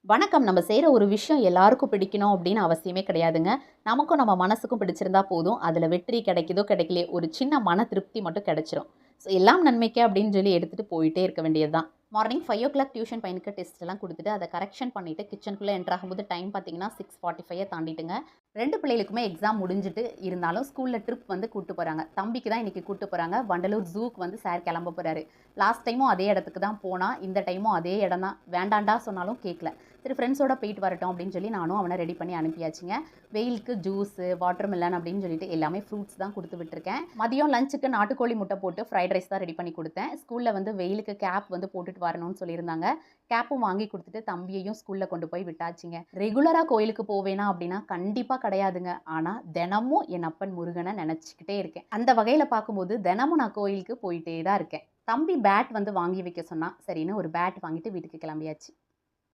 வணக்கம். நம்ம செய்ற ஒரு விஷயம் எல்லாருக்கும் பிடிக்கணும் அப்படின்னு அவசியமே கிடையாதுங்க. நமக்கும் நம்ம மனசுக்கும் பிடிச்சிருந்தா போதும். அதுல வெற்றி கிடைக்குதோ கிடைக்கலையோ, ஒரு சின்ன மன திருப்தி மட்டும் கிடைச்சிரும். ஸோ எல்லாம் நன்மைக்கே அப்படின்னு சொல்லி எடுத்துட்டு போயிட்டே இருக்க வேண்டியது தான். மார்னிங் 5:00 டியூஷன் பையனுக்கு டெஸ்ட்லாம் குடுத்துட்டு, அத கரெக்ஷன் பண்ணிட்டு கிச்சனுக்குள்ள என்டர் ஆகும்போது டைம் பார்த்தீங்கன்னா 6:45 தாண்டிட்டுங்க. 2 பிள்ளைகளுக்குமே எக்ஸாம் முடிஞ்சுட்டு இருந்தாலும் ஸ்கூல்ல ட்ரிப் வந்து கூட்டு போறாங்க. தம்பிக்கு தான் இன்னைக்கு கூட்டு போறாங்க. வண்டலூர் ஜூக்கு வந்து சார் கிளம்ப போறாரு. லாஸ்ட் டைமும் அதே இடத்துக்கு தான் போனா, இந்த டைமும் அதே இடம் தான். வேண்டான்டா சொன்னாலும் கேட்கல. சரி ஃப்ரெண்ட்ஸோட போயிட்டு வரட்டும் அப்படின்னு சொல்லி நானும் அவன ரெடி பண்ணி அனுப்பியாச்சுங்க. வெயிலுக்கு ஜூஸு, வாட்டர்மெலன் அப்படின்னு சொல்லிட்டு எல்லாமே ஃப்ரூட்ஸ் தான் குடுத்து விட்டுருக்கேன். மதியம் லஞ்சுக்கு நாட்டுக்கோழி முட்டை போட்டு ஃப்ரைட் ரைஸ் தான் ரெடி பண்ணி குடுத்தேன். ஸ்கூல்ல வந்து வெயிலுக்கு கேப் வந்து போட்டுட்டு வரணும்னு சொல்லியிருந்தாங்க. கேப்பும் வாங்கி குடுத்துட்டு தம்பியையும் ஸ்கூல்ல கொண்டு போய் விட்டாச்சுங்க. ரெகுலரா கோயிலுக்கு போவேனா அப்படின்னா கண்டிப்பா கிடையாதுங்க. ஆனா தினமும் என் அப்பன் முருகன நெனச்சுக்கிட்டே இருக்கேன். அந்த வகையில பார்க்கும்போது தினமும் நான் கோயிலுக்கு போயிட்டே தான் இருக்கேன். தம்பி பேட் வந்து வாங்கி வைக்க சொன்னான். சரின்னு ஒரு பேட் வாங்கிட்டு வீட்டுக்கு கிளம்பியாச்சு.